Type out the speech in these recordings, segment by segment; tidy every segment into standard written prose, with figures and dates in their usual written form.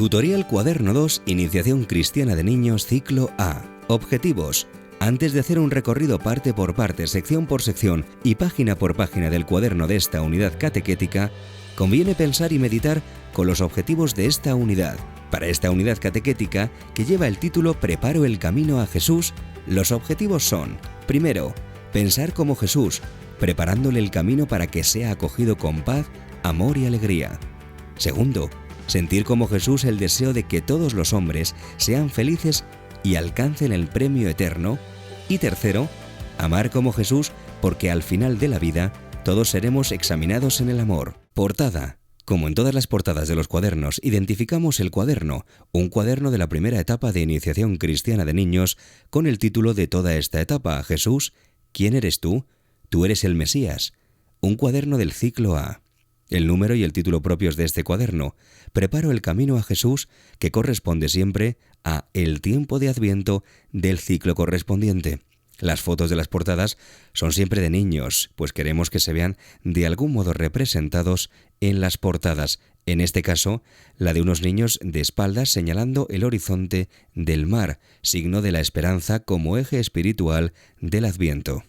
Tutorial Cuaderno 2, Iniciación Cristiana de Niños, Ciclo A. Objetivos. Antes de hacer un recorrido parte por parte, sección por sección y página por página del cuaderno de esta unidad catequética, conviene pensar y meditar con los objetivos de esta unidad. Para esta unidad catequética, que lleva el título Preparo el camino a Jesús, los objetivos son: primero, pensar como Jesús, preparándole el camino para que sea acogido con paz, amor y alegría. Segundo, sentir como Jesús el deseo de que todos los hombres sean felices y alcancen el premio eterno. Y tercero, amar como Jesús, porque al final de la vida todos seremos examinados en el amor. Portada. Como en todas las portadas de los cuadernos, identificamos el cuaderno, un cuaderno de la primera etapa de Iniciación Cristiana de Niños, con el título de toda esta etapa: Jesús, ¿quién eres tú? Tú eres el Mesías. Un cuaderno del ciclo A. El número y el título propios de este cuaderno: Preparo el camino a Jesús, que corresponde siempre a el tiempo de Adviento del ciclo correspondiente. Las fotos de las portadas son siempre de niños, pues queremos que se vean de algún modo representados en las portadas. En este caso, la de unos niños de espaldas señalando el horizonte del mar, signo de la esperanza como eje espiritual del Adviento.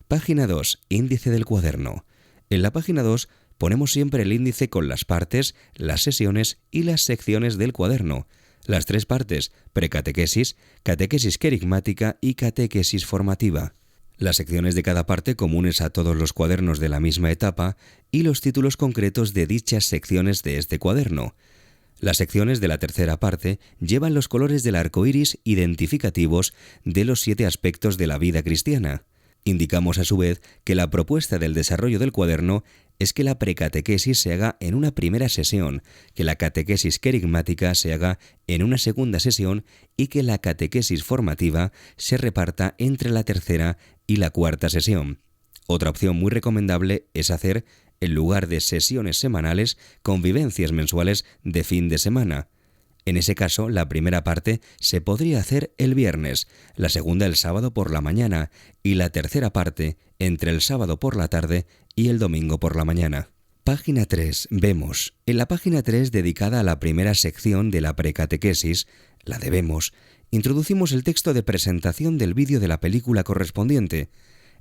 Página 2. Índice del cuaderno. En la página 2 ponemos siempre el índice con las partes, las sesiones y las secciones del cuaderno. Las tres partes: precatequesis, catequesis querigmática y catequesis formativa. Las secciones de cada parte comunes a todos los cuadernos de la misma etapa y los títulos concretos de dichas secciones de este cuaderno. Las secciones de la tercera parte llevan los colores del arco iris identificativos de los 7 aspectos de la vida cristiana. Indicamos a su vez que la propuesta del desarrollo del cuaderno es que la precatequesis se haga en una primera sesión, que la catequesis querigmática se haga en una segunda sesión y que la catequesis formativa se reparta entre la tercera y la cuarta sesión. Otra opción muy recomendable es hacer, en lugar de sesiones semanales, convivencias mensuales de fin de semana. En ese caso, la primera parte se podría hacer el viernes, la segunda el sábado por la mañana y la tercera parte entre el sábado por la tarde y el domingo por la mañana. Página 3. Vemos. En la página 3, dedicada a la primera sección de la precatequesis, la de Vemos, introducimos el texto de presentación del vídeo de la película correspondiente.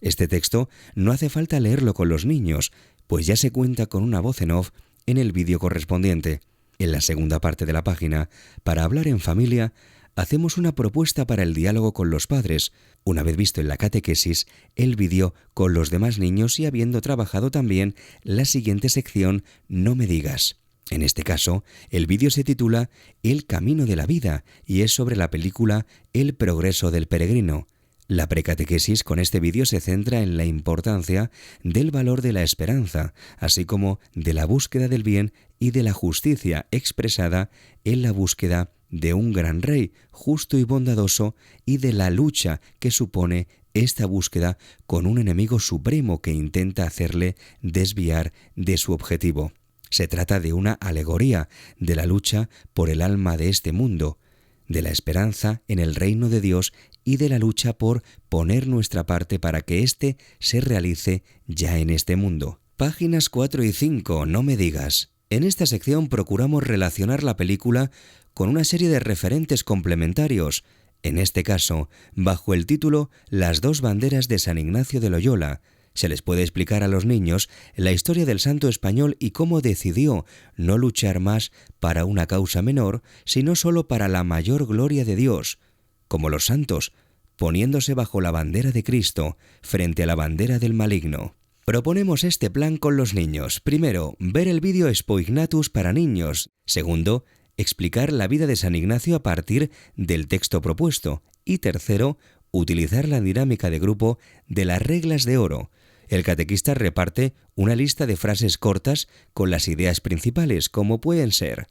Este texto no hace falta leerlo con los niños, pues ya se cuenta con una voz en off en el vídeo correspondiente. En la segunda parte de la página, para hablar en familia, hacemos una propuesta para el diálogo con los padres, una vez visto en la catequesis el vídeo con los demás niños y habiendo trabajado también la siguiente sección, No me digas. En este caso, el vídeo se titula El camino de la vida y es sobre la película El progreso del peregrino. La precatequesis con este vídeo se centra en la importancia del valor de la esperanza, así como de la búsqueda del bien y de la justicia expresada en la búsqueda de un gran rey justo y bondadoso y de la lucha que supone esta búsqueda con un enemigo supremo que intenta hacerle desviar de su objetivo. Se trata de una alegoría de la lucha por el alma de este mundo, de la esperanza en el reino de Dios y de la lucha por poner nuestra parte para que éste se realice ya en este mundo. Páginas 4 y 5, No me digas. En esta sección procuramos relacionar la película con una serie de referentes complementarios, en este caso, bajo el título Las dos banderas de San Ignacio de Loyola. Se les puede explicar a los niños la historia del santo español y cómo decidió no luchar más para una causa menor, sino solo para la mayor gloria de Dios, como los santos, poniéndose bajo la bandera de Cristo frente a la bandera del maligno. Proponemos este plan con los niños. Primero, ver el vídeo Expo Ignatus para niños. Segundo, explicar la vida de San Ignacio a partir del texto propuesto. Y tercero, utilizar la dinámica de grupo de las reglas de oro. El catequista reparte una lista de frases cortas con las ideas principales, como pueden ser: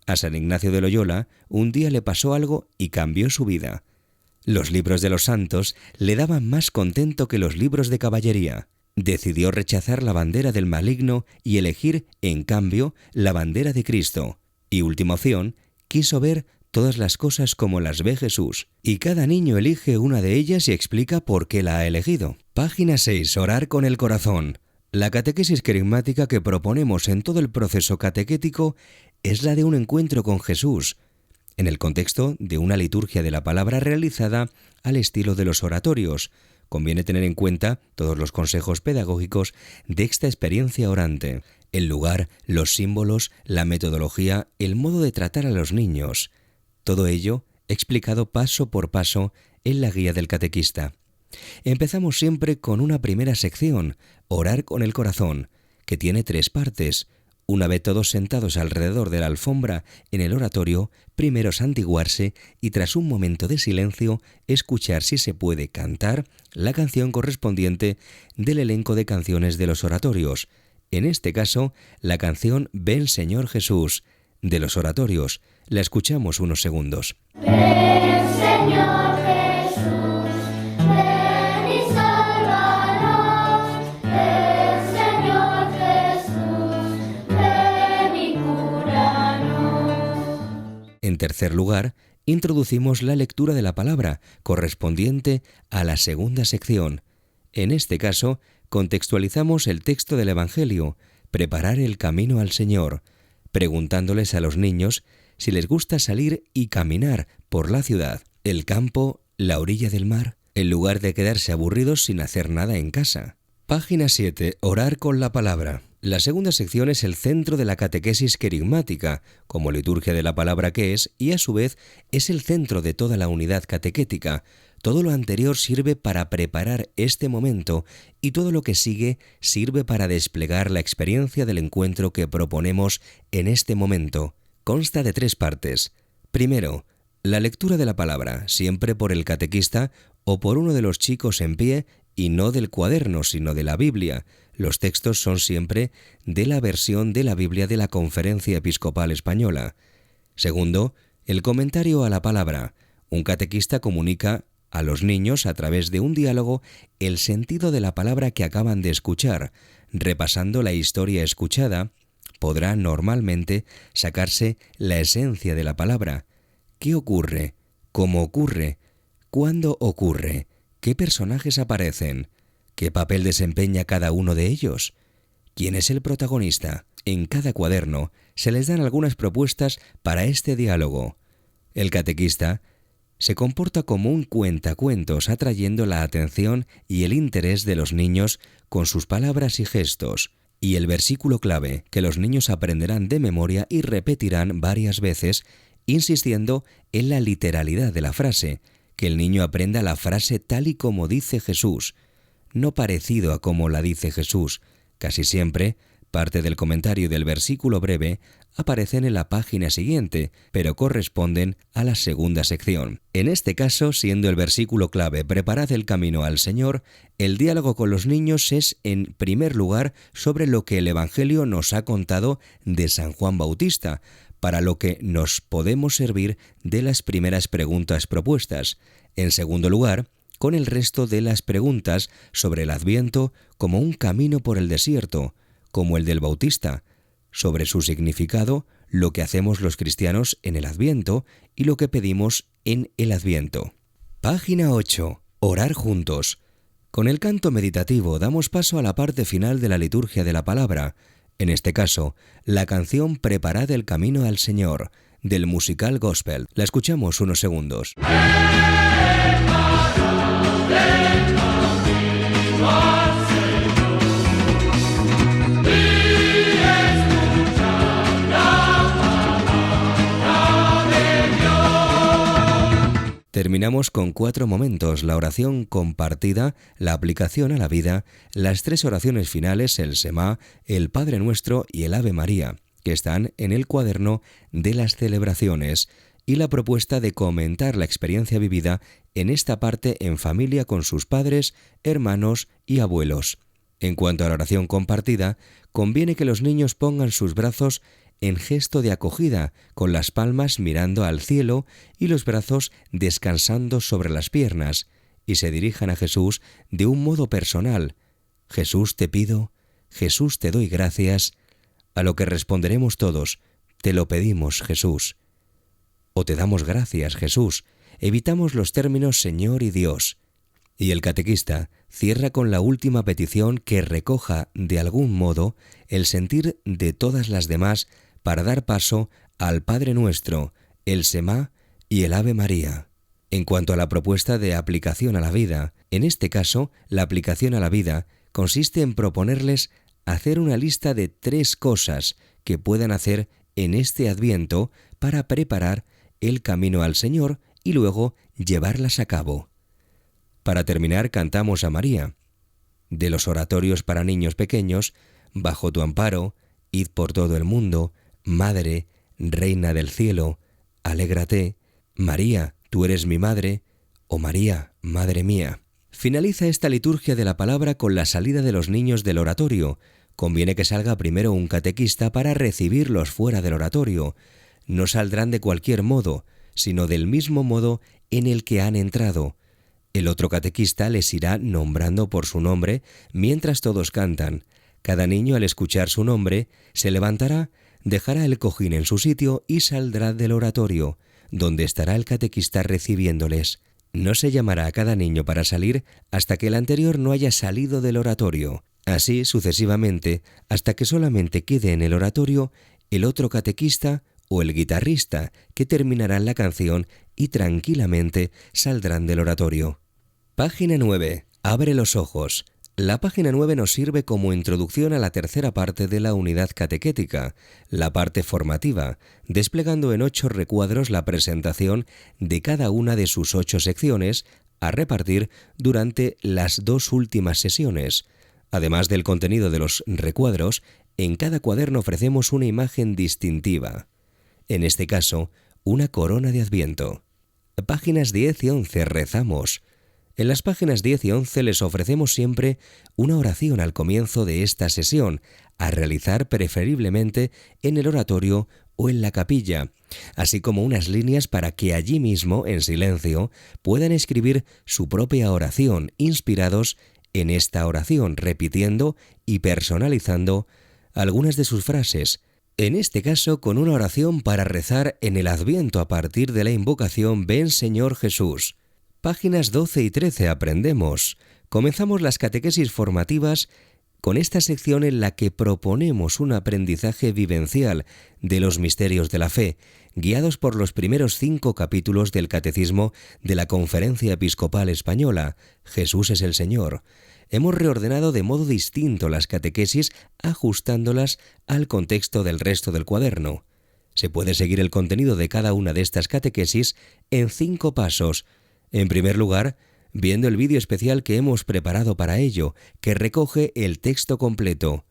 a San Ignacio de Loyola un día le pasó algo y cambió su vida. Los libros de los santos le daban más contento que los libros de caballería. Decidió rechazar la bandera del maligno y elegir, en cambio, la bandera de Cristo. Y última opción, quiso ver todas las cosas como las ve Jesús. Y cada niño elige una de ellas y explica por qué la ha elegido. Página 6. Orar con el corazón. La catequesis querigmática que proponemos en todo el proceso catequético es la de un encuentro con Jesús, en el contexto de una liturgia de la palabra realizada al estilo de los oratorios. Conviene tener en cuenta todos los consejos pedagógicos de esta experiencia orante: el lugar, los símbolos, la metodología, el modo de tratar a los niños. Todo ello explicado paso por paso en la guía del catequista. Empezamos siempre con una primera sección, Orar con el corazón, que tiene 3 partes. Una vez todos sentados alrededor de la alfombra en el oratorio, primero santiguarse y tras un momento de silencio, escuchar si se puede cantar la canción correspondiente del elenco de canciones de los oratorios. En este caso, la canción Ven Señor Jesús, de los oratorios. La escuchamos unos segundos. Ven Señor Jesús, ven y sálvanos. Ven Señor Jesús, ven y cúranos. En tercer lugar, introducimos la lectura de la palabra, correspondiente a la segunda sección. En este caso, contextualizamos el texto del Evangelio, preparar el camino al Señor, preguntándoles a los niños si les gusta salir y caminar por la ciudad, el campo, la orilla del mar, en lugar de quedarse aburridos sin hacer nada en casa. Página 7. Orar con la palabra. La segunda sección es el centro de la catequesis querigmática, como liturgia de la palabra que es, y a su vez es el centro de toda la unidad catequética. Todo lo anterior sirve para preparar este momento y todo lo que sigue sirve para desplegar la experiencia del encuentro que proponemos en este momento. Consta de 3 partes. Primero, la lectura de la palabra, siempre por el catequista o por uno de los chicos en pie y no del cuaderno, sino de la Biblia. Los textos son siempre de la versión de la Biblia de la Conferencia Episcopal Española. Segundo, el comentario a la palabra. Un catequista comunica a los niños, a través de un diálogo, el sentido de la palabra que acaban de escuchar. Repasando la historia escuchada, podrá normalmente sacarse la esencia de la palabra. ¿Qué ocurre? ¿Cómo ocurre? ¿Cuándo ocurre? ¿Qué personajes aparecen? ¿Qué papel desempeña cada uno de ellos? ¿Quién es el protagonista? En cada cuaderno se les dan algunas propuestas para este diálogo. El catequista se comporta como un cuentacuentos, atrayendo la atención y el interés de los niños con sus palabras y gestos. Y el versículo clave, que los niños aprenderán de memoria y repetirán varias veces, insistiendo en la literalidad de la frase, que el niño aprenda la frase tal y como dice Jesús, no parecido a como la dice Jesús. Casi siempre, parte del comentario del versículo breve aparecen en la página siguiente, pero corresponden a la segunda sección. En este caso, siendo el versículo clave preparad el camino al Señor, el diálogo con los niños es, en primer lugar, sobre lo que el Evangelio nos ha contado de San Juan Bautista, para lo que nos podemos servir de las primeras preguntas propuestas. En segundo lugar, con el resto de las preguntas sobre el Adviento como un camino por el desierto, como el del Bautista, sobre su significado, lo que hacemos los cristianos en el Adviento y lo que pedimos en el Adviento. Página 8. Orar juntos. Con el canto meditativo damos paso a la parte final de la liturgia de la palabra, en este caso, la canción Preparad el camino al Señor, del musical Gospel. La escuchamos unos segundos. Terminamos con 4 momentos: la oración compartida, la aplicación a la vida, las 3 oraciones finales, el Semá, el Padre Nuestro y el Ave María, que están en el cuaderno de las celebraciones, y la propuesta de comentar la experiencia vivida en esta parte en familia con sus padres, hermanos y abuelos. En cuanto a la oración compartida, conviene que los niños pongan sus brazos en gesto de acogida, con las palmas mirando al cielo y los brazos descansando sobre las piernas, y se dirijan a Jesús de un modo personal. Jesús te pido, Jesús te doy gracias, a lo que responderemos todos, te lo pedimos, Jesús. O te damos gracias, Jesús. Evitamos los términos Señor y Dios. Y el catequista cierra con la última petición que recoja de algún modo el sentir de todas las demás para dar paso al Padre Nuestro, el Semá y el Ave María. En cuanto a la propuesta de aplicación a la vida, en este caso, la aplicación a la vida consiste en proponerles hacer una lista de 3 cosas que puedan hacer en este Adviento para preparar el camino al Señor y luego llevarlas a cabo. Para terminar, cantamos a María. De los oratorios para niños pequeños, Bajo tu amparo, Id por todo el mundo, Madre, Reina del cielo, Alégrate, María, tú eres mi madre, o María, Madre mía. Finaliza esta liturgia de la palabra con la salida de los niños del oratorio. Conviene que salga primero un catequista para recibirlos fuera del oratorio. No saldrán de cualquier modo, sino del mismo modo en el que han entrado. El otro catequista les irá nombrando por su nombre mientras todos cantan. Cada niño, al escuchar su nombre, se levantará, dejará el cojín en su sitio y saldrá del oratorio, donde estará el catequista recibiéndoles. No se llamará a cada niño para salir hasta que el anterior no haya salido del oratorio. Así sucesivamente, hasta que solamente quede en el oratorio el otro catequista o el guitarrista, que terminarán la canción y tranquilamente saldrán del oratorio. Página 9. Abre los ojos. La página 9 nos sirve como introducción a la tercera parte de la unidad catequética, la parte formativa, desplegando en 8 recuadros la presentación de cada una de sus 8 secciones a repartir durante las 2 últimas sesiones. Además del contenido de los recuadros, en cada cuaderno ofrecemos una imagen distintiva. En este caso, una corona de Adviento. Páginas 10 y 11 rezamos. En las páginas 10 y 11 les ofrecemos siempre una oración al comienzo de esta sesión, a realizar preferiblemente en el oratorio o en la capilla, así como unas líneas para que allí mismo, en silencio, puedan escribir su propia oración, inspirados en esta oración, repitiendo y personalizando algunas de sus frases, en este caso con una oración para rezar en el Adviento a partir de la invocación Ven Señor Jesús. Páginas 12 y 13 aprendemos. Comenzamos las catequesis formativas con esta sección en la que proponemos un aprendizaje vivencial de los misterios de la fe, guiados por los primeros 5 capítulos del Catecismo de la Conferencia Episcopal Española, Jesús es el Señor. Hemos reordenado de modo distinto las catequesis, ajustándolas al contexto del resto del cuaderno. Se puede seguir el contenido de cada una de estas catequesis en 5 pasos. En primer lugar, viendo el vídeo especial que hemos preparado para ello, que recoge el texto completo.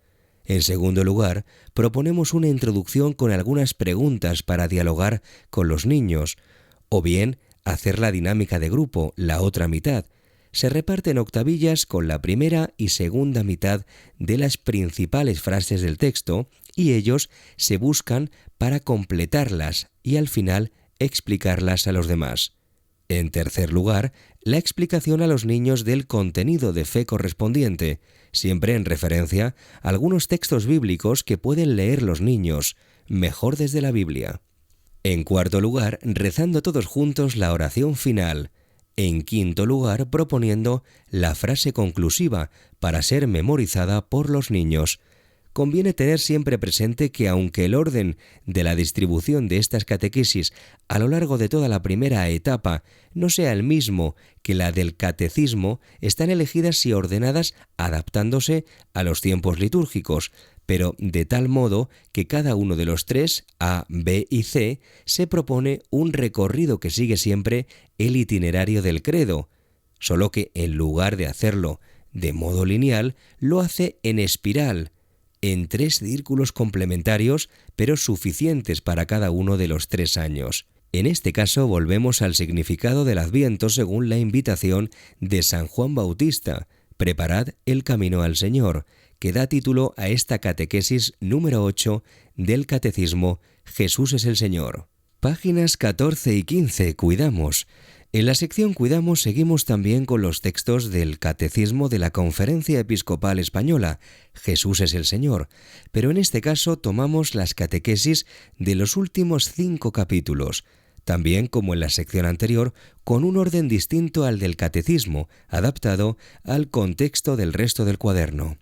En segundo lugar, proponemos una introducción con algunas preguntas para dialogar con los niños, o bien hacer la dinámica de grupo, la otra mitad. Se reparten octavillas con la primera y segunda mitad de las principales frases del texto y ellos se buscan para completarlas y al final explicarlas a los demás. En tercer lugar, la explicación a los niños del contenido de fe correspondiente, siempre en referencia a algunos textos bíblicos que pueden leer los niños, mejor desde la Biblia. En cuarto lugar, rezando todos juntos la oración final. En quinto lugar, proponiendo la frase conclusiva para ser memorizada por los niños. Conviene tener siempre presente que aunque el orden de la distribución de estas catequesis a lo largo de toda la primera etapa no sea el mismo que la del catecismo, están elegidas y ordenadas adaptándose a los tiempos litúrgicos, pero de tal modo que cada uno de los 3, A, B y C, se propone un recorrido que sigue siempre el itinerario del credo, solo que en lugar de hacerlo de modo lineal, lo hace en espiral, en 3 círculos complementarios, pero suficientes para cada uno de los 3 años. En este caso volvemos al significado del Adviento según la invitación de San Juan Bautista, preparad el camino al Señor, que da título a esta catequesis número 8 del Catecismo Jesús es el Señor. Páginas 14 y 15, cuidamos. En la sección Cuidamos seguimos también con los textos del Catecismo de la Conferencia Episcopal Española, Jesús es el Señor, pero en este caso tomamos las catequesis de los últimos 5 capítulos, también como en la sección anterior, con un orden distinto al del Catecismo, adaptado al contexto del resto del cuaderno.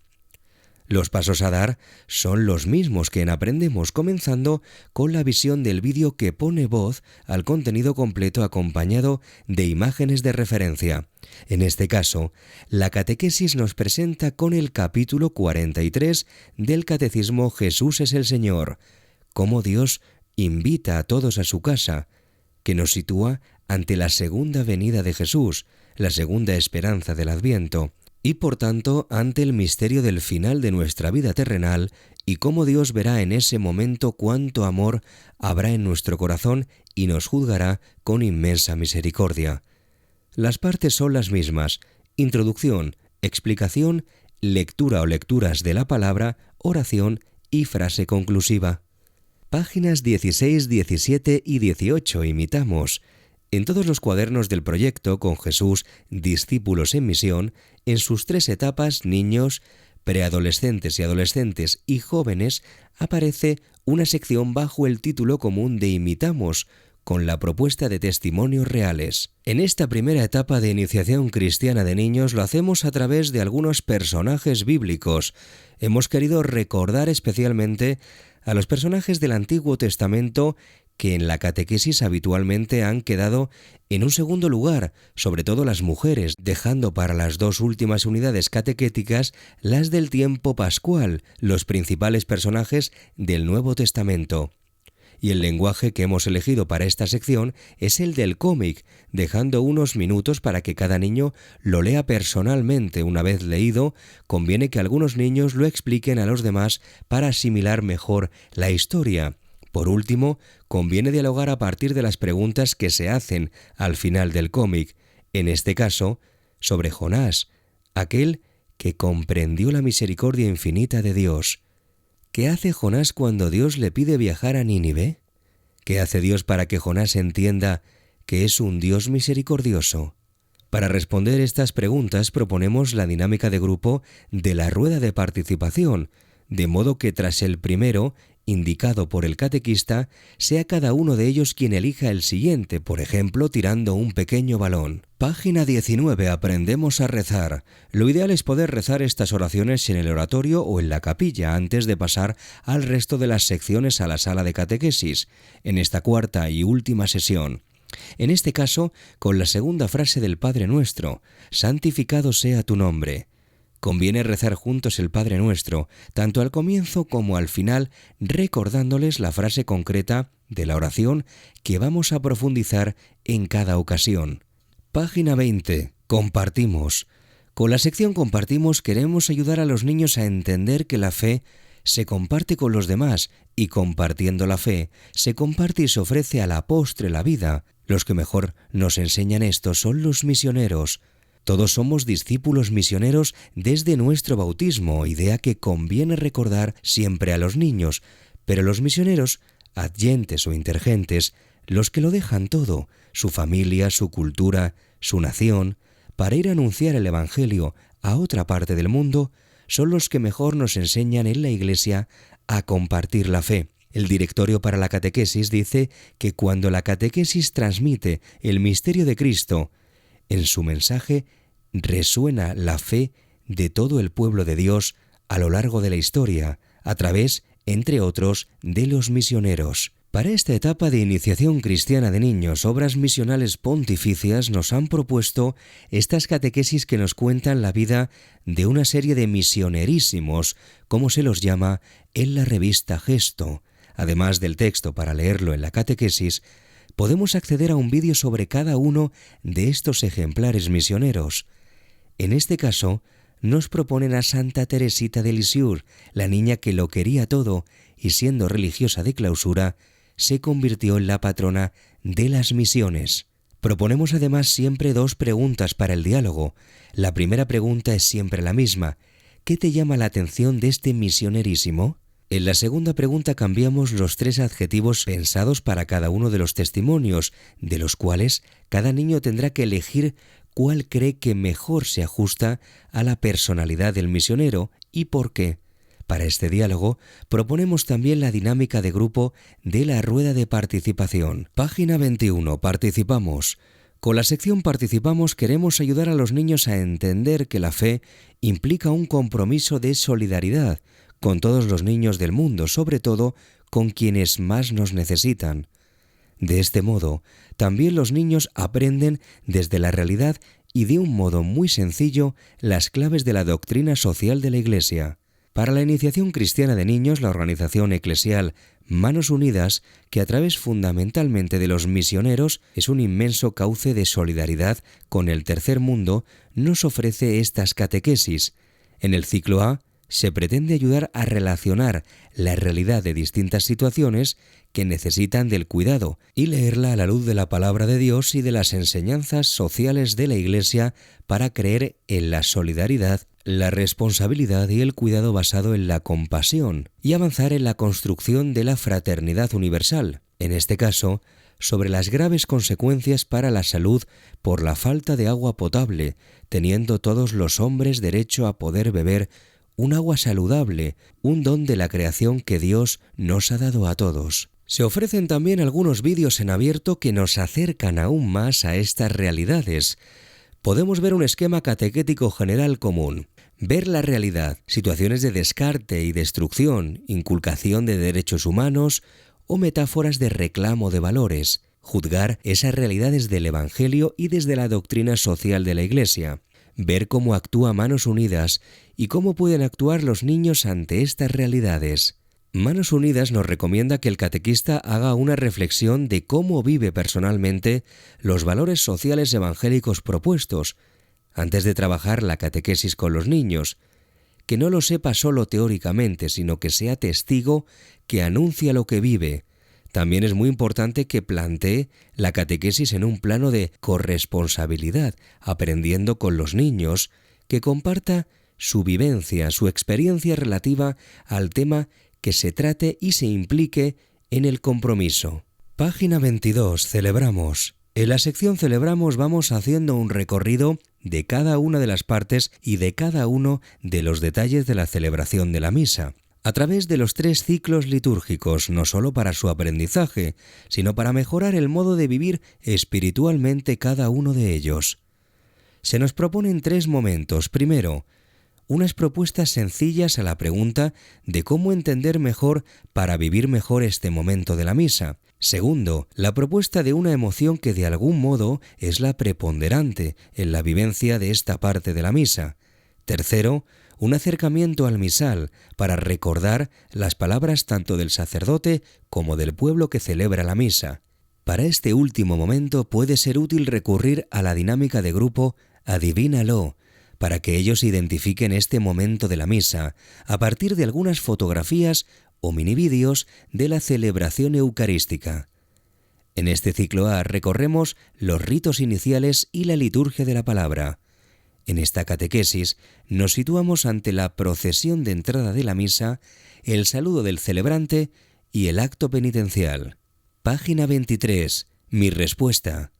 Los pasos a dar son los mismos que en Aprendemos, comenzando con la visión del vídeo que pone voz al contenido completo acompañado de imágenes de referencia. En este caso, la catequesis nos presenta con el capítulo 43 del Catecismo Jesús es el Señor, cómo Dios invita a todos a su casa, que nos sitúa ante la segunda venida de Jesús, la segunda esperanza del Adviento, y por tanto ante el misterio del final de nuestra vida terrenal y cómo Dios verá en ese momento cuánto amor habrá en nuestro corazón y nos juzgará con inmensa misericordia. Las partes son las mismas: introducción, explicación, lectura o lecturas de la palabra, oración y frase conclusiva. Páginas 16, 17 y 18 imitamos. En todos los cuadernos del proyecto Con Jesús, Discípulos en Misión, en sus 3 etapas, niños, preadolescentes y adolescentes y jóvenes, aparece una sección bajo el título común de Imitamos, con la propuesta de testimonios reales. En esta primera etapa de iniciación cristiana de niños lo hacemos a través de algunos personajes bíblicos. Hemos querido recordar especialmente a los personajes del Antiguo Testamento que en la catequesis habitualmente han quedado en un segundo lugar, sobre todo las mujeres, dejando para las 2 últimas unidades catequéticas las del tiempo pascual, los principales personajes del Nuevo Testamento. Y el lenguaje que hemos elegido para esta sección es el del cómic, dejando unos minutos para que cada niño lo lea personalmente. Una vez leído, conviene que algunos niños lo expliquen a los demás para asimilar mejor la historia. Por último, conviene dialogar a partir de las preguntas que se hacen al final del cómic, en este caso, sobre Jonás, aquel que comprendió la misericordia infinita de Dios. ¿Qué hace Jonás cuando Dios le pide viajar a Nínive? ¿Qué hace Dios para que Jonás entienda que es un Dios misericordioso? Para responder estas preguntas proponemos la dinámica de grupo de la rueda de participación, de modo que tras el primero, indicado por el catequista, sea cada uno de ellos quien elija el siguiente, por ejemplo, tirando un pequeño balón. Página 19. Aprendemos a rezar. Lo ideal es poder rezar estas oraciones en el oratorio o en la capilla antes de pasar al resto de las secciones a la sala de catequesis, en esta cuarta y última sesión. En este caso, con la segunda frase del Padre Nuestro: santificado sea tu nombre. Conviene rezar juntos el Padre Nuestro, tanto al comienzo como al final, recordándoles la frase concreta de la oración que vamos a profundizar en cada ocasión. Página 20. Compartimos. Con la sección Compartimos queremos ayudar a los niños a entender que la fe se comparte con los demás y, compartiendo la fe, se comparte y se ofrece a la postre la vida. Los que mejor nos enseñan esto son los misioneros. Todos somos discípulos misioneros desde nuestro bautismo, idea que conviene recordar siempre a los niños, pero los misioneros, adyentes o intergentes, los que lo dejan todo, su familia, su cultura, su nación, para ir a anunciar el Evangelio a otra parte del mundo, son los que mejor nos enseñan en la Iglesia a compartir la fe. El Directorio para la Catequesis dice que cuando la catequesis transmite el misterio de Cristo, en su mensaje resuena la fe de todo el pueblo de Dios a lo largo de la historia, a través, entre otros, de los misioneros. Para esta etapa de iniciación cristiana de niños, Obras Misionales Pontificias nos han propuesto estas catequesis que nos cuentan la vida de una serie de misionerísimos, como se los llama en la revista Gesto. Además del texto para leerlo en la catequesis, podemos acceder a un vídeo sobre cada uno de estos ejemplares misioneros. En este caso, nos proponen a Santa Teresita de Lisieux, la niña que lo quería todo y, siendo religiosa de clausura, se convirtió en la patrona de las misiones. Proponemos además siempre 2 preguntas para el diálogo. La primera pregunta es siempre la misma: ¿qué te llama la atención de este misionerísimo? En la segunda pregunta cambiamos los 3 adjetivos pensados para cada uno de los testimonios, de los cuales cada niño tendrá que elegir cuál cree que mejor se ajusta a la personalidad del misionero y por qué. Para este diálogo proponemos también la dinámica de grupo de la rueda de participación. Página 21. Participamos. Con la sección Participamos queremos ayudar a los niños a entender que la fe implica un compromiso de solidaridad con todos los niños del mundo, sobre todo con quienes más nos necesitan. De este modo, también los niños aprenden desde la realidad y de un modo muy sencillo las claves de la doctrina social de la Iglesia. Para la iniciación cristiana de niños, la organización eclesial Manos Unidas, que a través fundamentalmente de los misioneros es un inmenso cauce de solidaridad con el tercer mundo, nos ofrece estas catequesis. En el ciclo A se pretende ayudar a relacionar la realidad de distintas situaciones que necesitan del cuidado y leerla a la luz de la palabra de Dios y de las enseñanzas sociales de la Iglesia para creer en la solidaridad, la responsabilidad y el cuidado basado en la compasión y avanzar en la construcción de la fraternidad universal, en este caso, sobre las graves consecuencias para la salud por la falta de agua potable, teniendo todos los hombres derecho a poder beber un agua saludable, un don de la creación que Dios nos ha dado a todos. Se ofrecen también algunos vídeos en abierto que nos acercan aún más a estas realidades. Podemos ver un esquema catequético general común, ver la realidad, situaciones de descarte y destrucción, inculcación de derechos humanos o metáforas de reclamo de valores, juzgar esas realidades del Evangelio y desde la doctrina social de la Iglesia, ver cómo actúa Manos Unidas y cómo pueden actuar los niños ante estas realidades. Manos Unidas nos recomienda que el catequista haga una reflexión de cómo vive personalmente los valores sociales evangélicos propuestos, antes de trabajar la catequesis con los niños, que no lo sepa solo teóricamente, sino que sea testigo que anuncia lo que vive. También es muy importante que plantee la catequesis en un plano de corresponsabilidad, aprendiendo con los niños, que comparta su vivencia, su experiencia relativa al tema que se trate y se implique en el compromiso. Página 22. Celebramos. En la sección Celebramos vamos haciendo un recorrido de cada una de las partes y de cada uno de los detalles de la celebración de la misa, a través de los 3 ciclos litúrgicos, no solo para su aprendizaje, sino para mejorar el modo de vivir espiritualmente cada uno de ellos. Se nos proponen 3 momentos. Primero, unas propuestas sencillas a la pregunta de cómo entender mejor para vivir mejor este momento de la misa. Segundo, la propuesta de una emoción que de algún modo es la preponderante en la vivencia de esta parte de la misa. Tercero, un acercamiento al misal para recordar las palabras tanto del sacerdote como del pueblo que celebra la misa. Para este último momento puede ser útil recurrir a la dinámica de grupo Adivínalo, para que ellos identifiquen este momento de la misa a partir de algunas fotografías o minivídeos de la celebración eucarística. En este ciclo A recorremos los ritos iniciales y la liturgia de la palabra. En esta catequesis nos situamos ante la procesión de entrada de la misa, el saludo del celebrante y el acto penitencial. Página 23. Mi respuesta.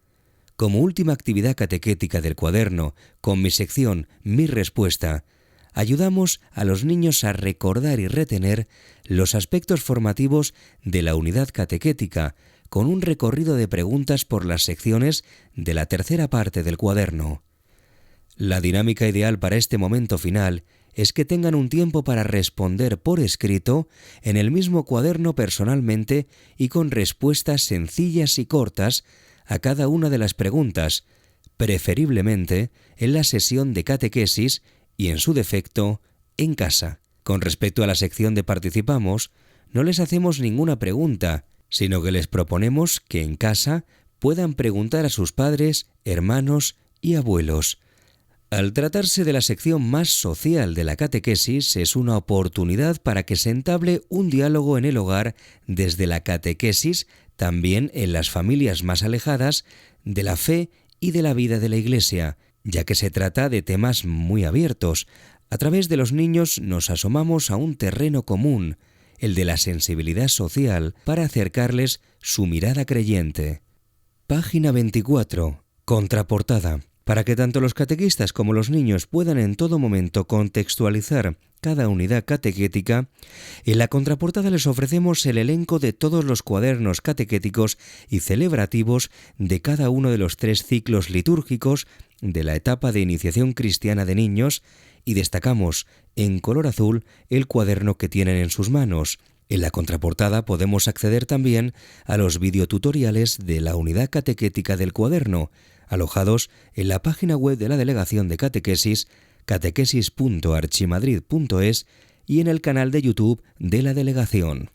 Como última actividad catequética del cuaderno, con mi sección Mi respuesta, ayudamos a los niños a recordar y retener los aspectos formativos de la unidad catequética, con un recorrido de preguntas por las secciones de la tercera parte del cuaderno. La dinámica ideal para este momento final es que tengan un tiempo para responder por escrito en el mismo cuaderno personalmente y con respuestas sencillas y cortas a cada una de las preguntas, preferiblemente en la sesión de catequesis y, en su defecto, en casa. Con respecto a la sección de Participamos, no les hacemos ninguna pregunta, sino que les proponemos que en casa puedan preguntar a sus padres, hermanos y abuelos. Al tratarse de la sección más social de la catequesis, es una oportunidad para que se entable un diálogo en el hogar desde la catequesis, también en las familias más alejadas de la fe y de la vida de la Iglesia, ya que se trata de temas muy abiertos. A través de los niños nos asomamos a un terreno común, el de la sensibilidad social, para acercarles su mirada creyente. Página 24. Contraportada. Para que tanto los catequistas como los niños puedan en todo momento contextualizar cada unidad catequética, en la contraportada les ofrecemos el elenco de todos los cuadernos catequéticos y celebrativos de cada uno de los 3 ciclos litúrgicos de la etapa de iniciación cristiana de niños y destacamos en color azul el cuaderno que tienen en sus manos. En la contraportada podemos acceder también a los videotutoriales de la unidad catequética del cuaderno, alojados en la página web de la Delegación de Catequesis, catequesis.archimadrid.es, y en el canal de YouTube de la Delegación.